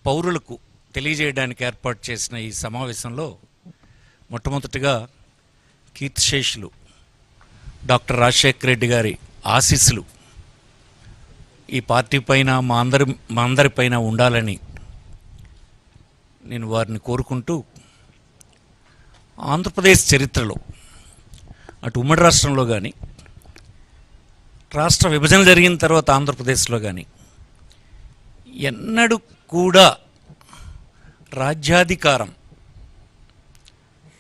పౌరులకు తెలియజేయడానికి ఏర్పాటు చేసిన ఈ సమావేశంలో మొట్టమొదటిగా కీర్తిశేషులు డాక్టర్ రాజశేఖర రెడ్డి గారి ఆశీస్సులు ఈ పార్టీ పైన మా అందరిపైన ఉండాలని నేను వారిని కోరుకుంటూ, ఆంధ్రప్రదేశ్ చరిత్రలో అటు ఉమ్మడి రాష్ట్రంలో కానీ, రాష్ట్ర విభజన జరిగిన తర్వాత ఆంధ్రప్రదేశ్లో కానీ ఎన్నడూ కూడా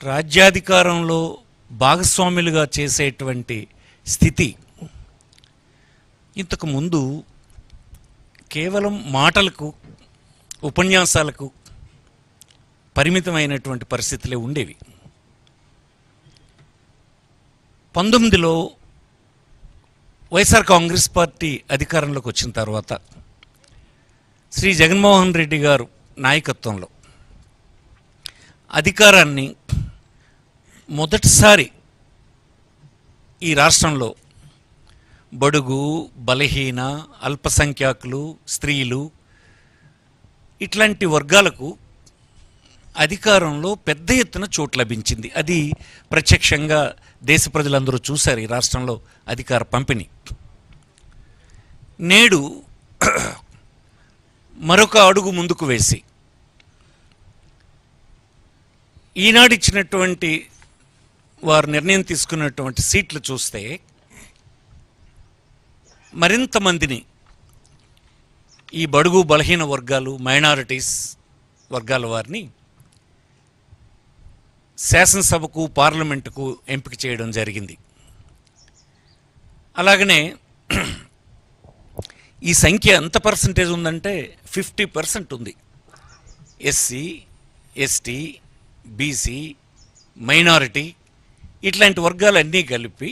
రాజ్యాధికారంలో భాగస్వాములుగా చేసేటువంటి స్థితి ఇంతకుముందు కేవలం మాటలకు, ఉపన్యాసాలకు పరిమితమైనటువంటి పరిస్థితులే ఉండేవి. 19లో వైఎస్ఆర్ కాంగ్రెస్ పార్టీ అధికారంలోకి వచ్చిన తర్వాత శ్రీ జగన్మోహన్ రెడ్డి గారు నాయకత్వంలో అధికారాన్ని మొదటిసారి ఈ రాష్ట్రంలో బడుగు, బలహీన, అల్పసంఖ్యాకులు, స్త్రీలు ఇట్లాంటి వర్గాలకు అధికారంలో పెద్ద ఎత్తున చోటు లభించింది. అది ప్రత్యక్షంగా దేశ ప్రజలందరూ చూశారు ఈ రాష్ట్రంలో అధికార పంపిణీ. నేడు మరొక అడుగు ముందుకు వేసి ఈనాడు ఇచ్చినటువంటి వారు నిర్ణయం తీసుకున్నటువంటి సీట్లు చూస్తే మరింత మందిని ఈ బడుగు, బలహీన వర్గాలు, మైనారిటీస్ వర్గాల వారిని శాసనసభకు, పార్లమెంటుకు ఎంపిక చేయడం జరిగింది. అలాగనే ఈ సంఖ్య ఎంత పర్సంటేజ్ ఉందంటే 50% ఉంది. ఎస్సీ, ఎస్టీ, బీసీ, మైనారిటీ ఇట్లాంటి వర్గాలన్నీ కలిపి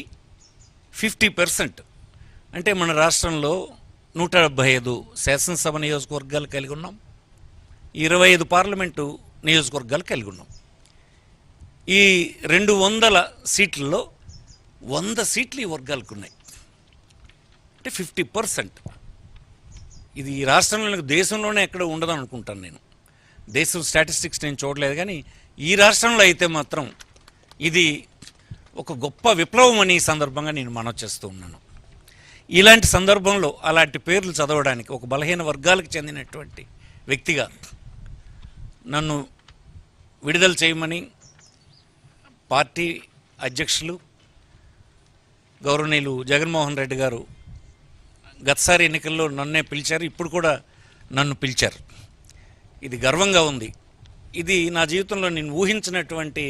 50%. అంటే మన రాష్ట్రంలో 175 శాసనసభ నియోజకవర్గాలు కలిగి ఉన్నాం, 25 పార్లమెంటు నియోజకవర్గాలు కలిగి ఉన్నాం. ఈ 200 సీట్లలో 100 సీట్లు ఈ వర్గాలకు ఉన్నాయి. అంటే 50%. ఇది ఈ రాష్ట్రంలో, దేశంలోనే ఎక్కడ ఉండదని అనుకుంటాను నేను. దేశం స్టాటిస్టిక్స్ నేను చూడలేదు, కానీ ఈ రాష్ట్రంలో అయితే మాత్రం ఇది ఒక గొప్ప విప్లవం అని ఈ సందర్భంగా నేను మనవి చేస్తూ ఉన్నాను. ఇలాంటి సందర్భంలో అలాంటి పేర్లు చదవడానికి ఒక బలహీన వర్గాలకు చెందినటువంటి వ్యక్తిగా నన్ను విడుదల చేయమని పార్టీ అధ్యక్షులు గౌరవనీయులు జగన్మోహన్ రెడ్డి గారు గతసారి ఎన్నికల్లో నన్నే పిలిచారు, ఇప్పుడు కూడా నన్ను పిలిచారు. ఇది గర్వంగా ఉంది. ఇది నా జీవితంలో నేను ఊహించినటువంటి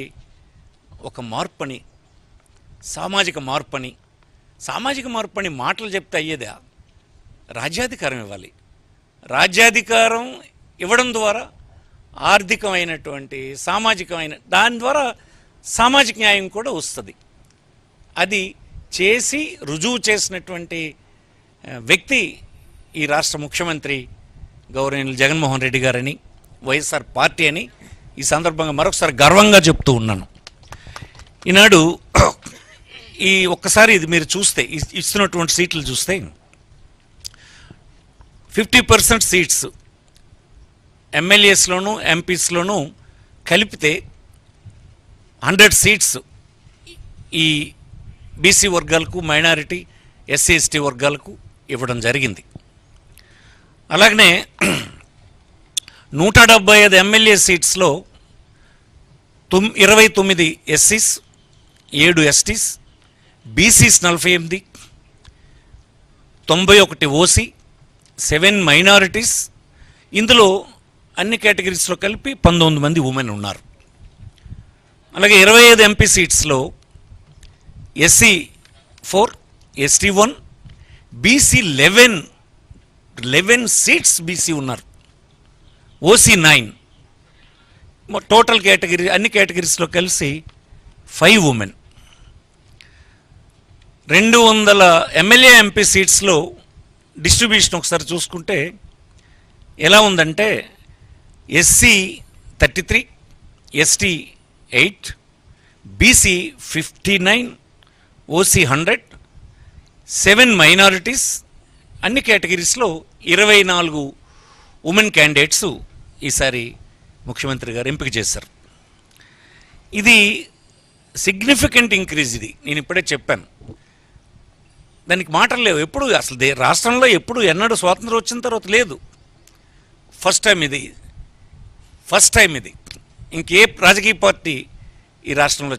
ఒక మార్పని, సామాజిక మార్పని మాటలు చెప్తే అయ్యేదా? రాజ్యాధికారం ఇవ్వాలి. రాజ్యాధికారం ఇవ్వడం ద్వారా ఆర్థికమైనటువంటి, సామాజికమైన దాని ద్వారా సామాజిక న్యాయం కూడా వస్తుంది. అది చేసి రుజువు చేసినటువంటి వ్యక్తి ఈ రాష్ట్ర ముఖ్యమంత్రి గౌరవనీయులు జగన్మోహన్ రెడ్డి గారని, వైఎస్ఆర్ పార్టీ అని ఈ సందర్భంగా మరొకసారి గర్వంగా చెప్తూ ఉన్నాను. ఈనాడు ఈ ఒక్కసారి ఇది మీరు చూస్తే, ఇస్తున్నటువంటి సీట్లు చూస్తే 50% సీట్స్ ఎమ్మెల్యేస్లోనూ, ఎంపీస్లోనూ కలిపితే 100 సీట్స్ ఈ బీసీ వర్గాలకు, మైనారిటీ, ఎస్సీ, ఎస్టీ వర్గాలకు ఇవ్వడం జరిగింది. అలాగనే 175 ఎమ్మెల్యే సీట్స్లో 29 ఎస్సీస్, 7 ఎస్టీస్, బీసీస్ 48, 91 ఓసీ, 7 మైనారిటీస్, ఇందులో అన్ని కేటగిరీస్లో కలిపి 19 మంది ఉమెన్ ఉన్నారు. అలాగే 25 ఎంపీ సీట్స్లో SC 4, ST 1, BC 11 seats BC ఉన్నారు, ఓసీ 9. టోటల్ కేటగిరీ, అన్ని కేటగిరీస్లో కలిసి 5 ఉమెన్. 200 ఎమ్మెల్యే, ఎంపీ సీట్స్లో డిస్ట్రిబ్యూషన్ ఒకసారి చూసుకుంటే ఎలా ఉందంటే SC 33, ST 8, BC 59, OC 100, 7 minorities, అన్ని కేటగిరీస్లో 24 ఉమెన్ క్యాండిడేట్స్ ఈసారి ముఖ్యమంత్రి గారు ఎంపిక చేశారు. ఇది సిగ్నిఫికెంట్ ఇంక్రీజ్. ఇది నేను ఇప్పుడే చెప్పాను, దానికి మాటలు లేవు. ఎప్పుడు అసలు రాష్ట్రంలో ఎప్పుడు ఎన్నడూ స్వాతంత్రం వచ్చిన తర్వాత లేదు. ఫస్ట్ టైం ఇది. ఇంకే రాజకీయ పార్టీ ఈ రాష్ట్రంలో